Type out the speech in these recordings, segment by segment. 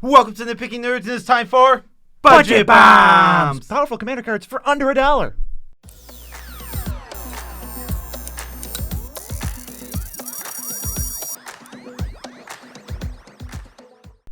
Welcome to Nitpicking Nerds, and it's time for Budget Bombs! Powerful commander cards for under $1.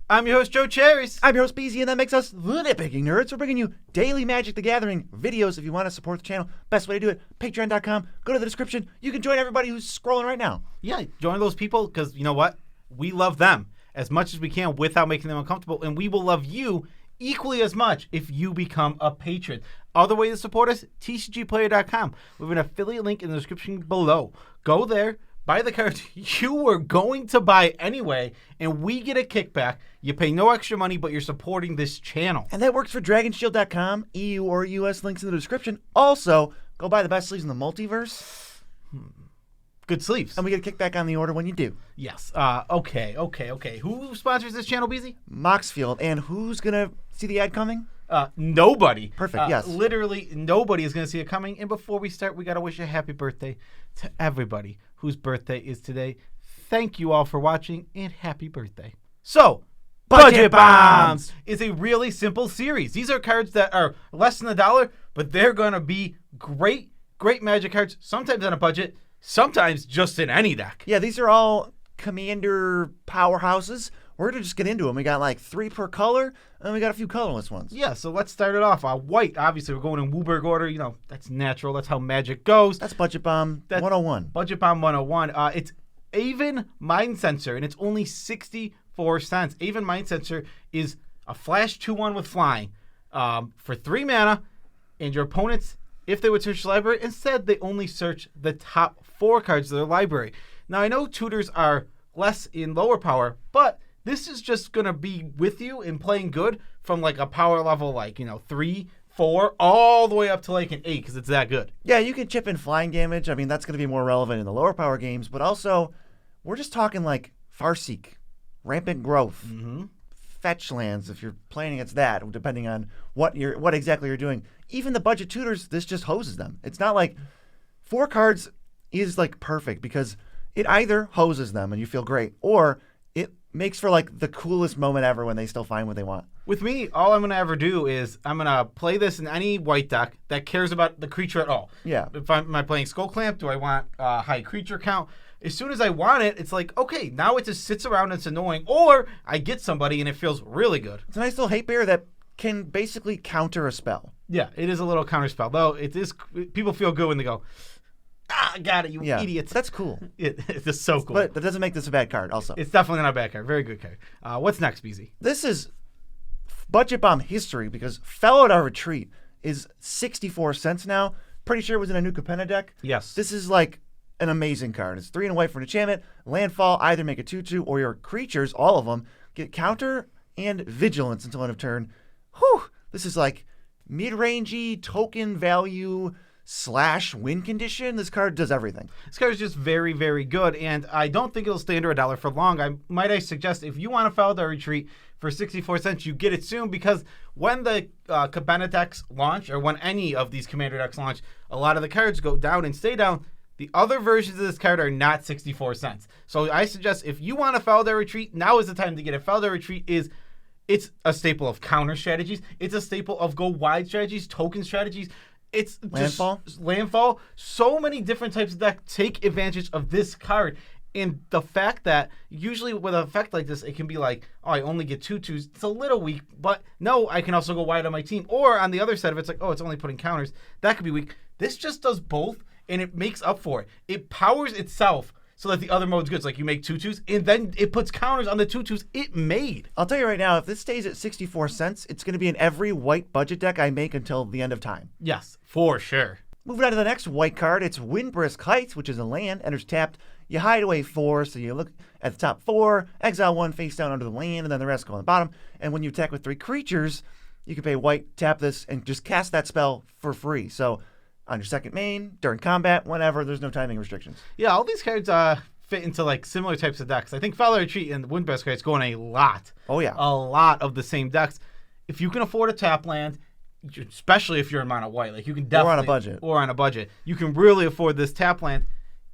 I'm your host, Joe Cherries. I'm your host, BZ, and that makes us the Nitpicking Nerds. We're bringing you daily Magic the Gathering videos. If you want to support the channel, best way to do it, patreon.com. Go to the description. You can join everybody who's scrolling right now. Yeah, join those people, because you know what? We love them as much as we can without making them uncomfortable, and we will love you equally as much if you become a patron. Other way to support us, tcgplayer.com. We have an affiliate link in the description below. Go there, buy the cards you were going to buy anyway, and we get a kickback. You pay no extra money, but you're supporting this channel. And that works for dragonshield.com, EU or US, links in the description. Also, go buy the best sleeves in the multiverse. Good sleeves. And we get a kickback on the order when you do. Yes. Okay. Who sponsors this channel, BZ? Maxfield. And who's going to see the ad coming? Nobody. Perfect, yes. Literally nobody is going to see it coming. And before we start, we got to wish a happy birthday to everybody whose birthday is today. Thank you all for watching, and happy birthday. So, Budget Bombs is a really simple series. These are cards that are less than $1, but they're going to be great Magic cards, sometimes on a budget, sometimes just in any deck. Yeah, these are all commander powerhouses. We're going to just get into them. We got like 3 per color, and we got a few colorless ones. Yeah, so let's start it off. White, obviously, we're going in Wooburg order. You know, that's natural. That's how Magic goes. That's Budget Bomb 101. Budget Bomb 101. It's Aven Mind Sensor, and it's only 64 cents. Aven Mind Sensor is a flash 2/1 with flying for 3 mana, and your opponents, if they would search the library, instead they only search the top 4 cards of their library. Now, I know tutors are less in lower power, but this is just going to be with you and playing good from like a power level like, 3, 4, all the way up to like an 8 because it's that good. Yeah, you can chip in flying damage. I mean, that's going to be more relevant in the lower power games, but also we're just talking like Farseek, Rampant Growth, Fetch lands if you're playing against that, depending on what exactly you're doing. Even the budget tutors, this just hoses them. It's not like 4 cards is like perfect because it either hoses them and you feel great, or it makes for like the coolest moment ever when they still find what they want. With me, all I'm going to ever do is I'm going to play this in any white deck that cares about the creature at all. Yeah. Am I playing Skull Clamp? Do I want high creature count? As soon as I want it, it's like, okay, now it just sits around and it's annoying, or I get somebody and it feels really good. It's a nice little hate bear that can basically counter a spell. Yeah, it is a little counter spell, though. It is. People feel good when they go, I got it, you idiots. That's cool. It's just so cool. But that doesn't make this a bad card, also. It's definitely not a bad card. Very good card. What's next, BZ? This is Budget Bomb history because Fellow to Retreat is 64 cents now. Pretty sure it was in a new Capenna deck. Yes. This is like an amazing card. It's 3 and a white for an enchantment. Landfall, either make a 2/2 or your creatures, all of them, get counter and vigilance until end of turn. Whew! This is like mid-rangey token value / win condition. This card does everything. This card is just very, very good, and I don't think it'll stay under $1 for long. I suggest if you want to Felden Retreat for 64 cents, you get it soon, because when the Capenna decks launch, or when any of these commander decks launch, a lot of the cards go down and stay down. The other versions of this card are not 64 cents. So I suggest if you want to Felden Retreat, now is the time to get it. Felden Retreat it's a staple of counter strategies. It's a staple of go wide strategies, token strategies. It's landfall. So many different types of decks take advantage of this card. And the fact that usually with an effect like this, it can be like, oh, I only get 2/2s. It's a little weak, but no, I can also go wide on my team. Or on the other side of it, it's like, oh, it's only putting counters. That could be weak. This just does both, and it makes up for it. It powers itself so that the other mode's good. It's like you make 2/2s, and then it puts counters on the 2/2s it made. I'll tell you right now, if this stays at 64 cents, it's going to be in every white budget deck I make until the end of time. Yes, for sure. Moving on to the next white card, it's Brisk Heights, which is a land, enters tapped. You hide away 4, so you look at the top 4, exile 1 face down under the land, and then the rest go on the bottom. And when you attack with 3 creatures, you can pay white, tap this, and just cast that spell for free. So on your second main, during combat, whenever, there's no timing restrictions. Yeah, all these cards fit into like similar types of decks. I think Felden Retreat and Brisk Heights go in a lot. Oh, yeah. A lot of the same decks. If you can afford a tap land, especially if you're in mono white, like you can definitely. Or on a budget. You can really afford this tap land.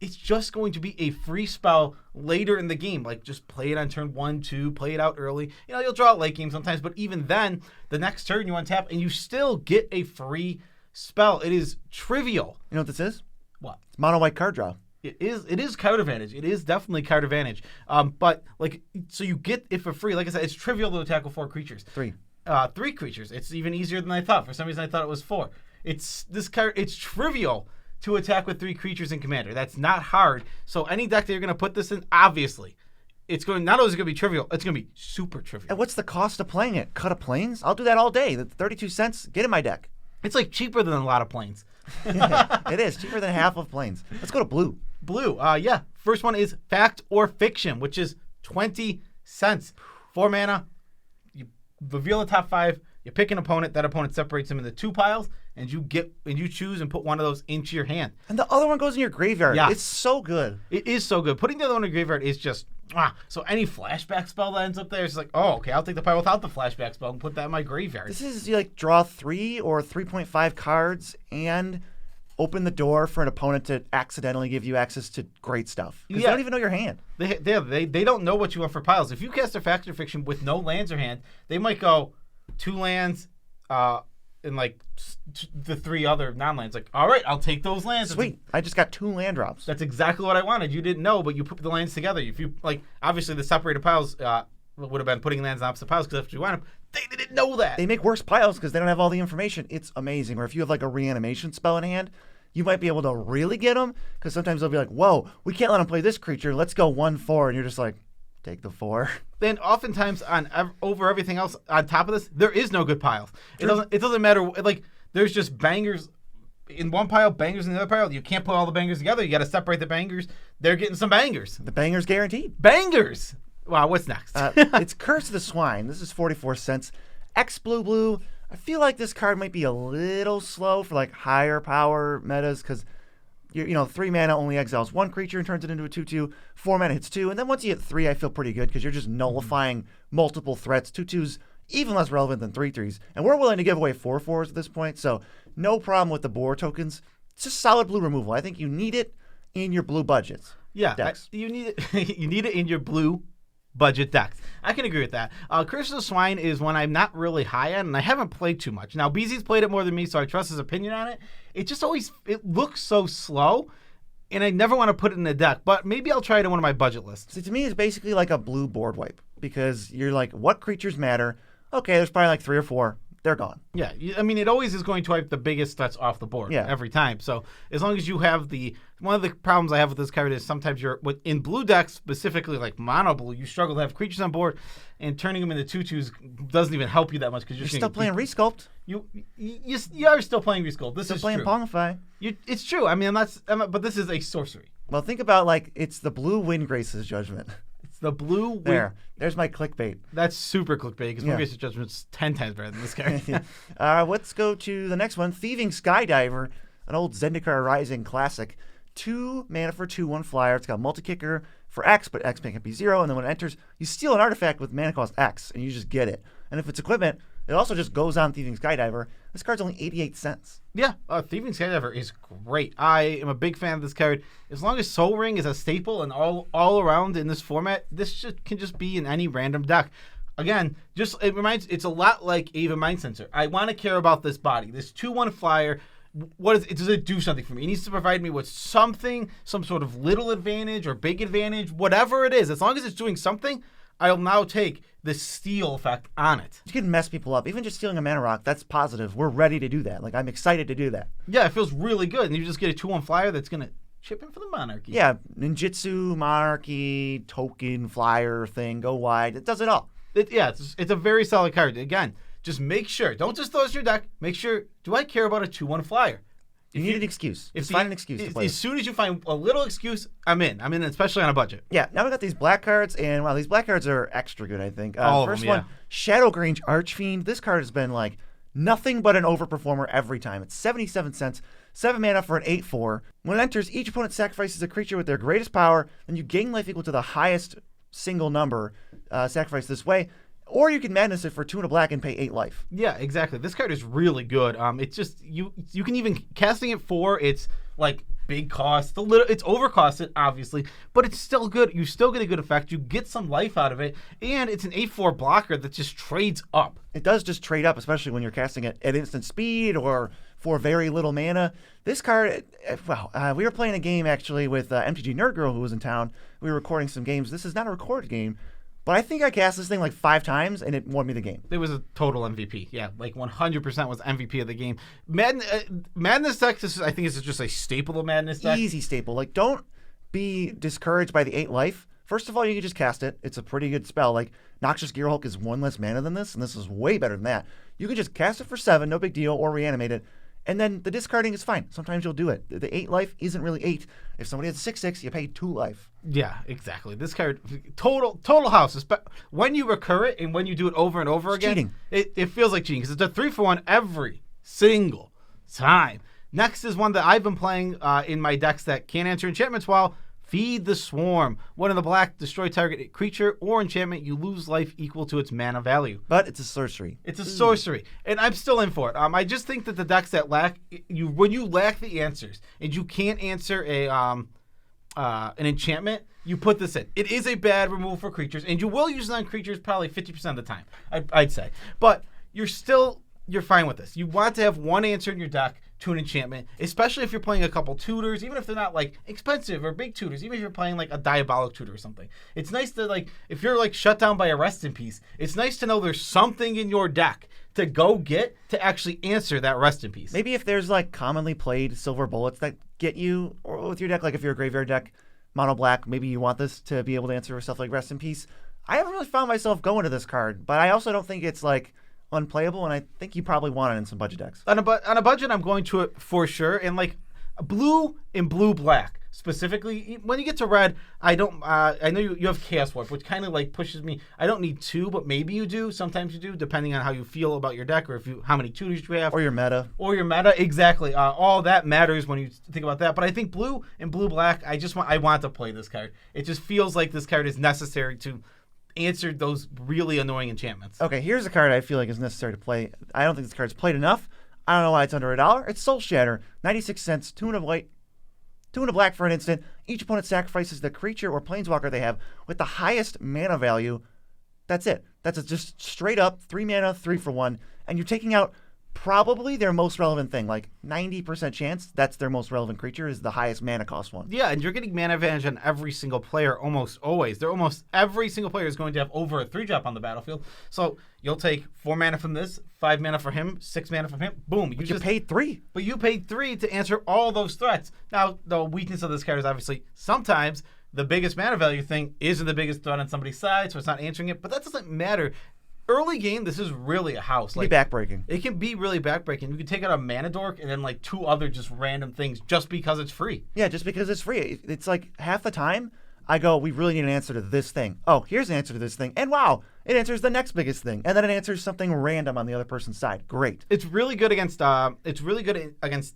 it's just going to be a free spell later in the game. Like, just play it on turn 1, 2, play it out early. You'll draw it late game sometimes, but even then, the next turn you untap, and you still get a free spell. It is trivial. You know what this is? What? It's mono white card draw. It is card advantage. It is definitely card advantage. But, so you get it for free. Like I said, it's trivial to attack with 4 creatures. 3. 3 creatures. It's even easier than I thought. For some reason, I thought it was 4. It's trivial to attack with 3 creatures in Commander. That's not hard. So any deck that you're going to put this in, obviously, it's going not only is it going to be trivial, it's going to be super trivial. And what's the cost of playing it? Cut of planes? I'll do that all day. That's 32 cents. Get in my deck. It's cheaper than a lot of planes. It is cheaper than half of planes. Let's go to blue. Blue. Yeah. First one is Fact or Fiction, which is 20 cents. 4 mana. You reveal the top 5. You pick an opponent. That opponent separates them into 2 piles, and you choose and put one of those into your hand. And the other one goes in your graveyard. Yeah. It's so good. It is so good. Putting the other one in the graveyard is just so any flashback spell that ends up there is oh, okay, I'll take the pile without the flashback spell and put that in my graveyard. This is you draw 3 or 3.5 cards and open the door for an opponent to accidentally give you access to great stuff. Because they don't even know your hand. They don't know what you want for piles. If you cast a Fact or Fiction with no lands or hand, they might go 2 lands and the 3 other non-lands. All right, I'll take those lands. Sweet. I just got 2 land drops. That's exactly what I wanted. You didn't know, but you put the lands together. If you obviously the separated piles would have been putting lands on opposite piles because if you want them, they didn't know that. They make worse piles because they don't have all the information. It's amazing. Or if you have a reanimation spell in hand, you might be able to really get them because sometimes they'll be whoa, we can't let them play this creature. Let's go 1/4, and you're just take the 4. Then oftentimes over everything else on top of this, there is no good piles. It doesn't matter. There's just bangers in one pile, bangers in the other pile. You can't put all the bangers together. You got to separate the bangers. They're getting some bangers. The bangers guaranteed. Bangers. Wow, what's next? It's Curse of the Swine. This is 44 cents. X blue. I feel like this card might be a little slow for higher power metas because 3 mana only exiles 1 creature and turns it into a 2/2. 4 mana hits 2, and then once you hit 3, I feel pretty good because you're just nullifying multiple threats. 2/2s even less relevant than 3/3s, and we're willing to give away 4/4s at this point, so no problem with the boar tokens. It's just solid blue removal. I think you need it in your blue budgets. Yeah, decks. You need it. You need it in your blue budget decks. I can agree with that. Curse of the Swine is one I'm not really high on, and I haven't played too much. Now, BZ's played it more than me, so I trust his opinion on it. It just it looks so slow, and I never want to put it in a deck, but maybe I'll try it on one of my budget lists. See, to me, it's basically like a blue board wipe because you're what creatures matter? Okay, there's probably 3 or 4. They're gone. Yeah, it always is going to wipe the biggest threats off the board every time. So as long as you have one of the problems I have with this card is sometimes in blue decks, specifically mono blue, you struggle to have creatures on board, and turning them into 2/2s doesn't even help you that much because you're still playing Resculpt. You are still playing Resculpt. This still is playing true. Pongify. It's true. I'm not, but this is a sorcery. Well, think about it's the blue Windgrace's Judgment. The blue There's my clickbait. That's super clickbait because Windgrace's Judgment's 10 times better than this card. Let's go to the next one. Thieving Skydiver, an old Zendikar Rising classic. 2 mana for 2/1 flyer. It's got multi-kicker for X, but X can't be 0. And then when it enters, you steal an artifact with mana cost X, and you just get it. And if it's equipment, it also just goes on Thieving Skydiver. This card's only 88 cents. Yeah, Thieving Skydiver is great. I am a big fan of this card. As long as Soul Ring is a staple and all around in this format, this can just be in any random deck. Again, it's a lot like Ava Mind Sensor. I want to care about this body. This 2/1 flyer, does it do something for me? It needs to provide me with something, some sort of little advantage or big advantage, whatever it is. As long as it's doing something, I'll now take the steal effect on it. You can mess people up. Even just stealing a mana rock, that's positive. We're ready to do that. I'm excited to do that. Yeah, it feels really good. And you just get a 2/1 flyer that's going to chip in for the Monarchy. Yeah, Ninjutsu, Monarchy, token, flyer thing, go wide. It does it all. It's a very solid card. Again, just make sure. Don't just throw it in your deck. Make sure, do I care about a 2/1 flyer? You need an excuse. Find an excuse to play. As soon as you find a little excuse, I'm in, especially on a budget. Yeah, now we got these black cards, and wow, these black cards are extra good, I think. All first of them, one, Shadow Grange Archfiend. This card has been nothing but an overperformer every time. It's 77 cents, 7 mana for an 8/4. When it enters, each opponent sacrifices a creature with their greatest power, and you gain life equal to the highest single number sacrificed this way. Or you can madness it for 2 and a black and pay 8 life. Yeah, exactly. This card is really good. It's just you can even casting it for its like big cost. It's overcosted, obviously, but it's still good. You still get a good effect. You get some life out of it, and it's an 8/4 blocker that just trades up. It does just trade up, especially when you're casting it at instant speed or for very little mana. This card, we were playing a game actually with MTG Nerd Girl who was in town. We were recording some games. This is not a recorded game, but I think I cast this thing like 5 times and it won me the game. It was a total MVP. Yeah, like 100% was MVP of the game. Madness deck, I think is just a staple of Madness deck. Easy staple. Like, don't be discouraged by the 8 life. First of all, you can just cast it. It's a pretty good spell. Like, Noxious Gearhulk is 1 less mana than this, and this is way better than that. You can just cast it for 7, no big deal, or reanimate it. And then the discarding is fine. Sometimes you'll do it. The 8 life isn't really 8. If somebody has 6/6, you pay 2 life. Yeah, exactly. This card, total house. When you recur it and when you do it over and over again, cheating. It feels like cheating because it's a 3-for-1 every single time. Next is one that I've been playing in my decks that can't answer enchantments while. Feed the Swarm. 1 in the black, destroy target creature or enchantment. You lose life equal to its mana value. But it's a sorcery. It's a sorcery, and I'm still in for it. I just think that the decks that when you lack the answers and you can't answer an enchantment, you put this in. It is a bad removal for creatures, and you will use it on creatures probably 50% of the time, I'd say. But you're fine with this. You want to have one answer in your deck to an enchantment, especially if you're playing a couple tutors, even if they're not like expensive or big tutors, even if you're playing like a diabolic tutor or something. It's nice to like, if you're like shut down by a rest in peace, it's nice to know there's something in your deck to go get to actually answer that rest in peace. Maybe if there's like commonly played silver bullets that get you, or with your deck, like if you're a graveyard deck, mono black, maybe you want this to be able to answer stuff like rest in peace. I haven't really found myself going to this card, but I also don't think it's like unplayable, and I think you probably want it in some budget decks. On a budget, I'm going to it for sure. And like blue and blue black specifically, when you get to red, I don't. I know you have Chaos Warp, which kind of like pushes me. I don't need 2, but maybe you do. Sometimes you do, depending on how you feel about your deck or how many tutors you have, or your meta. Exactly. All that matters when you think about that. But I think blue and blue black, I want to play this card. It just feels like this card is necessary to answered those really annoying enchantments. Okay, here's a card I feel like is necessary to play. I don't think this card's played enough. I don't know why it's under $1. It's Soul Shatter, 96 cents, 2 and a white, 2 and a black for an instant. Each opponent sacrifices the creature or planeswalker they have with the highest mana value. That's it. That's just straight up 3 mana, 3-for-1, and you're taking out probably their most relevant thing. Like 90% chance that's their most relevant creature is the highest mana cost one. Yeah, and you're getting mana advantage on every single player almost always. Every single player is going to have over a 3-drop on the battlefield. So you'll take 4 mana from this, 5 mana from him, 6 mana from him. Boom. You paid 3. But you paid 3 to answer all those threats. Now, the weakness of this card is obviously sometimes the biggest mana value thing isn't the biggest threat on somebody's side, so it's not answering it. But that doesn't matter. Early game, this is really a house. It can be backbreaking. It can be really backbreaking. You can take out a mana dork and then like 2 other just random things just because it's free. Yeah, just because it's free. It's like half the time I go, we really need an answer to this thing. Oh, here's an answer to this thing. And wow, it answers the next biggest thing. And then it answers something random on the other person's side. Great. It's really good against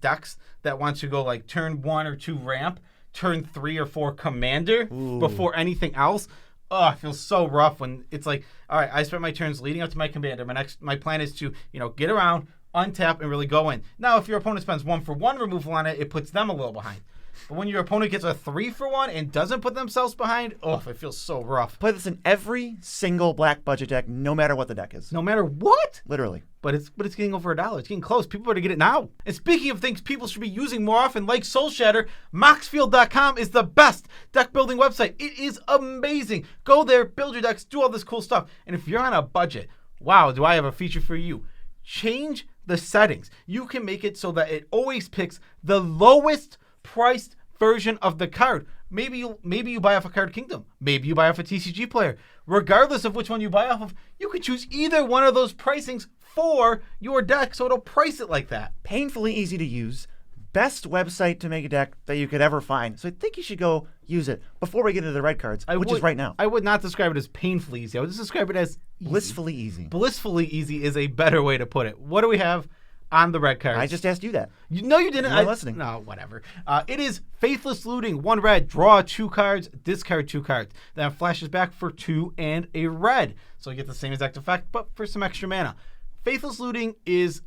decks that want to go like turn 1 or 2 ramp, turn 3 or 4 commander before anything else. Oh, it feels so rough when it's like, all right, I spent my turns leading up to my commander. My plan is to, get around, untap, and really go in. Now, if your opponent spends 1-for-1 removal on it, it puts them a little behind. But when your opponent gets a 3-for-1 and doesn't put themselves behind, it feels so rough. Play this in every single black budget deck, no matter what the deck is. No matter what? Literally. But it's getting over $1. It's getting close. People better get it now. And speaking of things people should be using more often, like Soul Shatter, Maxfield.com is the best deck building website. It is amazing. Go there, build your decks, do all this cool stuff. And if you're on a budget, wow, do I have a feature for you. Change the settings. You can make it so that it always picks the lowest priced version of the card. Maybe you buy off a Card Kingdom. Maybe you buy off a TCG player. Regardless of which one you buy off of, you can choose either one of those pricings for your deck, so it'll price it like that. Painfully easy to use. Best website to make a deck that you could ever find. So I think you should go use it before we get into the red cards, which is right now. I would not describe it as painfully easy. I would just describe it as easy. Blissfully easy. Blissfully easy is a better way to put it. What do we have on the red cards? I just asked you that. No, you didn't. You weren't listening. No, whatever. It is Faithless Looting, 1 red, draw 2 cards, discard 2 cards. Then flashes back for 2 and a red. So you get the same exact effect, but for some extra mana. Faithless Looting is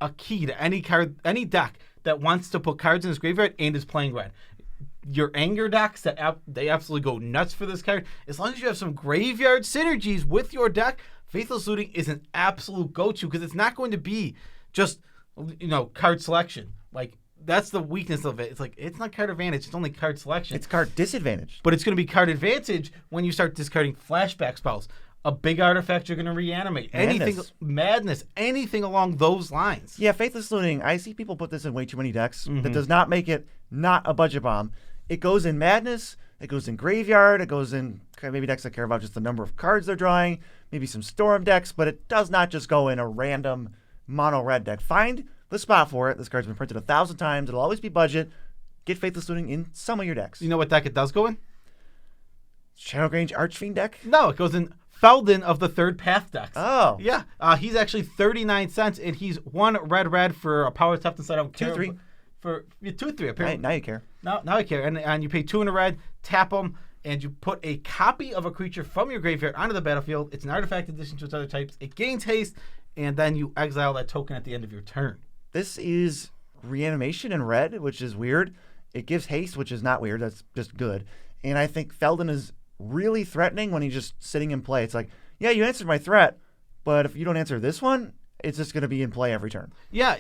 a key to any deck that wants to put cards in his graveyard and is playing red. Your anger decks, they absolutely go nuts for this card. As long as you have some graveyard synergies with your deck, Faithless Looting is an absolute go-to because it's not going to be just, card selection. Like, that's the weakness of it. It's like, it's not card advantage, it's only card selection. It's card disadvantage. But it's going to be card advantage when you start discarding flashback spells. A big artifact you're going to reanimate. Madness, anything along those lines. Yeah, Faithless Looting, I see people put this in way too many decks. That does not make it not a budget bomb. It goes in Madness, it goes in Graveyard, it goes in maybe decks that care about just the number of cards they're drawing, maybe some Storm decks, but it does not just go in a random mono red deck. Find the spot for it. This card's been printed 1,000 times. It'll always be budget. Get Faithless Looting in some of your decks. You know what deck it does go in? Shadow Grange Archfiend deck? No, it goes in Felden of the Third Path decks. Oh. Yeah. He's actually 39 cents, and he's 1 red for a power toughness. I don't care. 2/3. For 2/3, apparently. Now you care. Now I care. And you pay 2 in a red, tap them, and you put a copy of a creature from your graveyard onto the battlefield. It's an artifact addition to its other types. It gains haste, and then you exile that token at the end of your turn. This is reanimation in red, which is weird. It gives haste, which is not weird. That's just good. And I think Felden is really threatening when he's just sitting in play. It's like, yeah, you answered my threat, but if you don't answer this one, it's just going to be in play every turn. Yeah,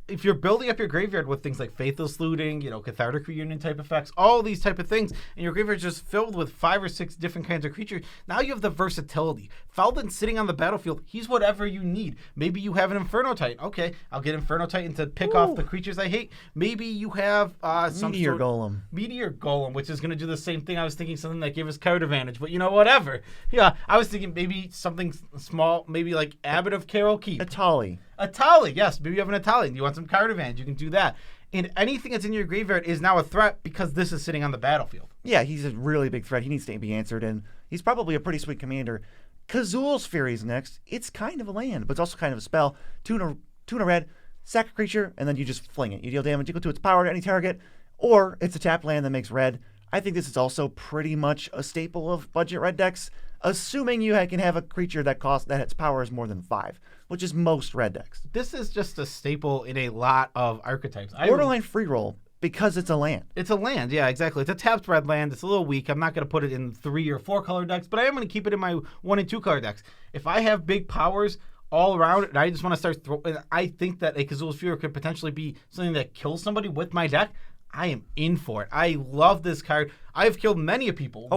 if you're building up your graveyard with things like Faithless Looting, Cathartic Reunion type effects, all these type of things, and your graveyard's just filled with 5 or 6 different kinds of creatures, now you have the versatility. Felden sitting on the battlefield, he's whatever you need. Maybe you have an Inferno Titan. Okay, I'll get Inferno Titan to pick off the creatures I hate. Maybe you have Meteor Golem. Meteor Golem, which is going to do the same thing. I was thinking something that gave us card advantage, but whatever. Yeah, I was thinking maybe something small, maybe like Abbot of Carol Keep. Atali, yes. Maybe you have an Atali. You want some card advantage, you can do that. And anything that's in your graveyard is now a threat because this is sitting on the battlefield. Yeah, he's a really big threat. He needs to be answered, and he's probably a pretty sweet commander. Cazoul's Fury's next. It's kind of a land, but it's also kind of a spell. 2 in a red, sack a creature, and then you just fling it. You deal damage equal to its power to any target, or it's a tap land that makes red. I think this is also pretty much a staple of budget red decks, assuming you can have a creature that its power is more than 5, which is most red decks. This is just a staple in a lot of archetypes. Borderline free roll, because it's a land. It's a land, yeah, exactly. It's a tapped red land. It's a little weak. I'm not going to put it in 3 or 4 color decks, but I am going to keep it in my 1 and 2 color decks. If I have big powers all around and I just want to start throwing, I think that a Cazoul's Fury could potentially be something that kills somebody with my deck. I am in for it. I love this card. I've killed many of people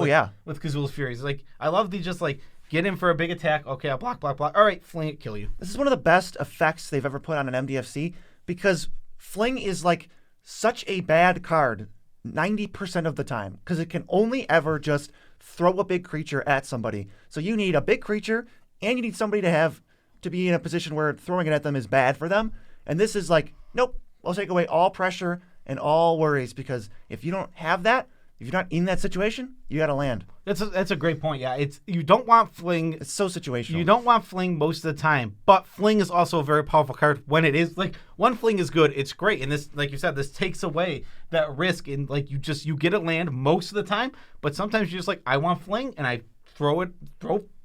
with Cazoul's Furies. Like, I love the just like, get in for a big attack. Okay, I'll block. All right, fling it, kill you. This is one of the best effects they've ever put on an MDFC because fling is like such a bad card 90% of the time because it can only ever just throw a big creature at somebody. So you need a big creature and you need somebody to be in a position where throwing it at them is bad for them. And this is like, nope, I'll take away all pressure and all worries because if you don't have that, if you're not in that situation, you got to land. That's a great point. Yeah, you don't want fling. It's so situational. You don't want fling most of the time, but fling is also a very powerful card when it is like one fling is good. It's great, and this, like you said, this takes away that risk and like you get a land most of the time, but sometimes you're just like I want fling and I throw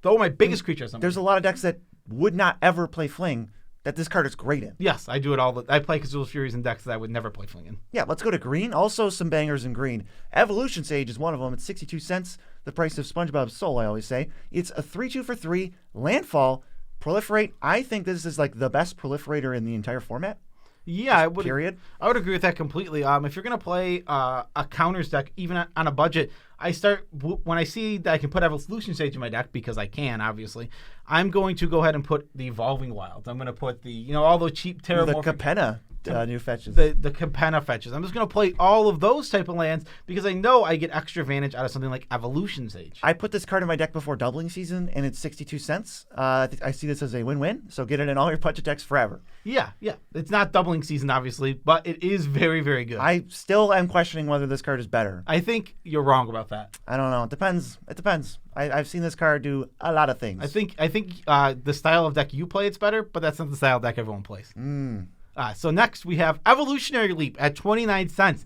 my biggest creature at somebody. There's a lot of decks that would not ever play fling. That this card is great in. Yes, I do it all. I play Cazoul's Furies in decks that I would never play fling in. Yeah, let's go to green. Also some bangers in green. Evolution Sage is one of them. It's 62 cents, the price of SpongeBob's soul, I always say. It's a 3/2 for 3, landfall, proliferate. I think this is like the best proliferator in the entire format. Yeah, I would. Period. I would agree with that completely. If you're gonna play a counters deck, even on a budget, I start when I see that I can put Evolution Sage in my deck because I can. Obviously, I'm going to go ahead and put the Evolving Wilds. I'm going to put the all those cheap Terramorphic. The Capenna new fetches. The Capenna fetches. I'm just going to play all of those type of lands because I know I get extra advantage out of something like Evolution Sage. I put this card in my deck before doubling season, and it's 62 cents. I see this as a win-win, so get it in all your budget decks forever. Yeah. It's not doubling season, obviously, but it is very, very good. I still am questioning whether this card is better. I think you're wrong about that. I don't know. It depends. I've seen this card do a lot of things. I think the style of deck you play, it's better, but that's not the style of deck everyone plays. So next we have Evolutionary Leap at 29 cents.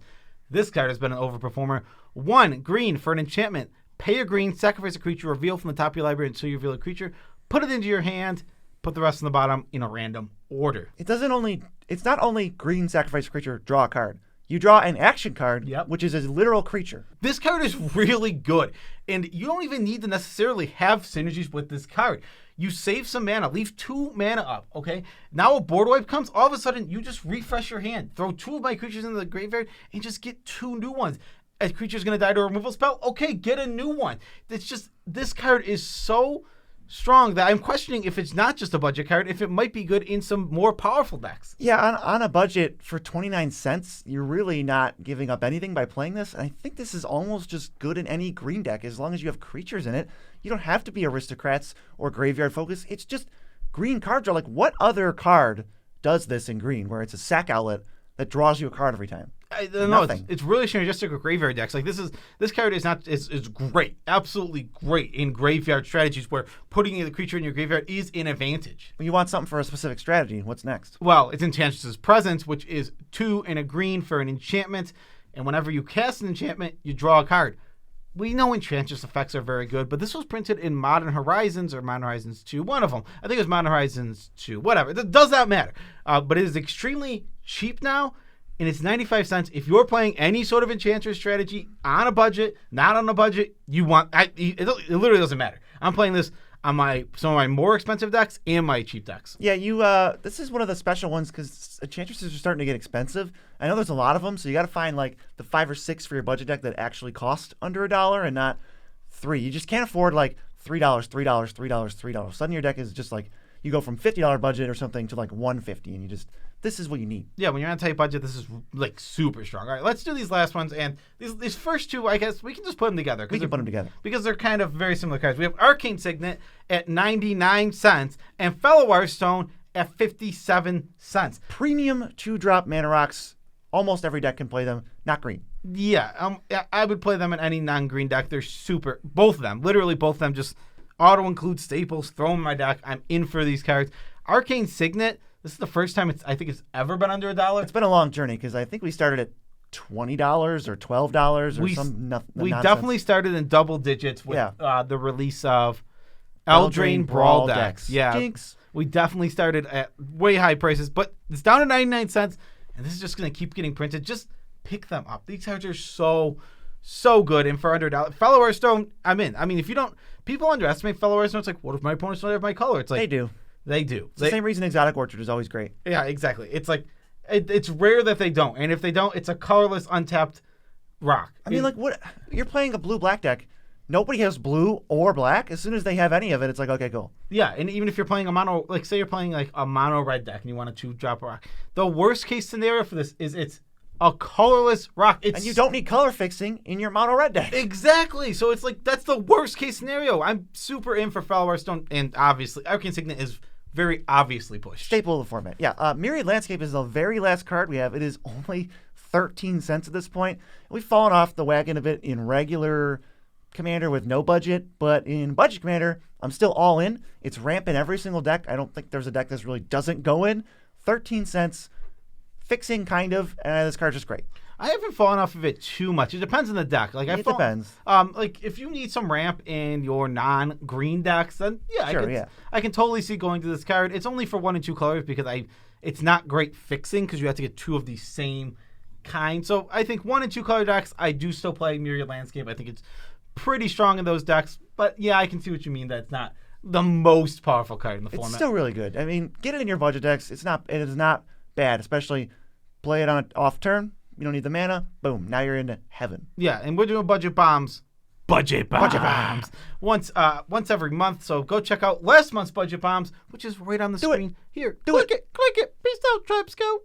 This card has been an overperformer. 1 green for an enchantment. Pay a green, sacrifice a creature, reveal from the top of your library until you reveal a creature. Put it into your hand. Put the rest on the bottom in a random order. It doesn't only it's not only green sacrifice creature, draw a card. You draw an action card, Yep. which is a literal creature. This card is really good, and you don't even need to necessarily have synergies with this card. You save some mana, leave 2 mana up, okay? Now a board wipe comes, all of a sudden you just refresh your hand, throw 2 of my creatures into the graveyard, and just get 2 new ones. A creature's going to die to a removal spell, okay, get a new one. It's just, this card is so strong that I'm questioning if it's not just a budget card, if it might be good in some more powerful decks. Yeah, on a budget for 29 cents, you're really not giving up anything by playing this. And I think this is almost just good in any green deck as long as you have creatures in it. You don't have to be aristocrats or graveyard focus. It's just green card draw. Like, what other card does this in green where it's a sack outlet that draws you a card every time? No, it's really synergistic with graveyard decks. Like this card is great, absolutely great in graveyard strategies where putting the creature in your graveyard is an advantage. You want something for a specific strategy. What's next? Well, it's Enchantress's Presence, which is 2 and a green for an enchantment, and whenever you cast an enchantment, you draw a card. We know Enchantress effects are very good, but this was printed in Modern Horizons or Modern Horizons 2, one of them. I think it was Modern Horizons 2, whatever. It does not matter. But it is extremely cheap now. And it's 95 cents. If you're playing any sort of Enchantress strategy on a budget, not on a budget, it literally doesn't matter. I'm playing this on some of my more expensive decks and my cheap decks. Yeah, this is one of the special ones because Enchantresses are starting to get expensive. I know there's a lot of them, so you got to find like the 5 or 6 for your budget deck that actually cost under $1 and not $3. You just can't afford like $3, $3, $3, $3. Suddenly your deck is just like you go from $50 budget or something to like $150, and this is what you need. Yeah, when you're on a tight budget, this is like super strong. All right, let's do these last ones. And these first 2, I guess, we can just put them together. We can put them together. Because they're kind of very similar cards. We have Arcane Cygnet at 99 cents and Fellow Stone at 57 cents. Premium 2-drop mana rocks. Almost every deck can play them. Not green. Yeah, I would play them in any non-green deck. They're super. Both of them. Literally both of them. Just auto-include staples. Throw them in my deck. I'm in for these cards. Arcane Cygnet. This is the first time I think it's ever been under $1. It's been a long journey because I think we started at $20 or $12 or We nonsense. definitely started in double digits with the release of Eldraine Brawl decks. Yeah, Jinx. We definitely started at way high prices, but it's down to 99 cents, and this is just going to keep getting printed. Just pick them up. These cards are so good, and for under $1, Fellow Hearthstone, I'm in. I mean, if you don't, people underestimate Fellow Hearthstone. It's like, what if my opponents don't have my color? It's like They do. They do. It's the same reason Exotic Orchard is always great. Yeah, exactly. It's like it's rare that they don't, and if they don't, it's a colorless, untapped rock. I mean, like, what? You're playing a blue-black deck. Nobody has blue or black. As soon as they have any of it, it's like, okay, cool. Yeah, and even if you're playing a mono, like say you're playing like a mono red deck and you want a 2-drop rock, the worst case scenario for this is it's a colorless rock. And you don't need color fixing in your mono red deck. Exactly. So it's like that's the worst case scenario. I'm super in for Fellow Hearthstone, and obviously Arcane Cygnet is very obviously pushed. Staple of the format. Yeah, Myriad Landscape is the very last card we have. It is only 13 cents at this point. We've fallen off the wagon a bit in regular Commander with no budget, but in Budget Commander, I'm still all in. It's rampant every single deck. I don't think there's a deck that really doesn't go in. 13 cents, fixing kind of, and this card's just great. I haven't fallen off of it too much. It depends on the deck. Like It depends. Like if you need some ramp in your non-green decks, then I can totally see going to this card. It's only for 1 and 2 colors because it's not great fixing because you have to get 2 of the same kind. So I think 1 and 2 color decks, I do still play Myriad Landscape. I think it's pretty strong in those decks. But yeah, I can see what you mean. That's not the most powerful card in the format. It's still really good. I mean, get it in your budget decks. It is not bad, especially play it on an off turn. You don't need the mana. Boom. Now you're into heaven. Yeah, and we're doing budget bombs. Budget bombs. Once every month. So go check out last month's budget bombs, which is right on the screen here. Click it. Peace out, Tribe Scout.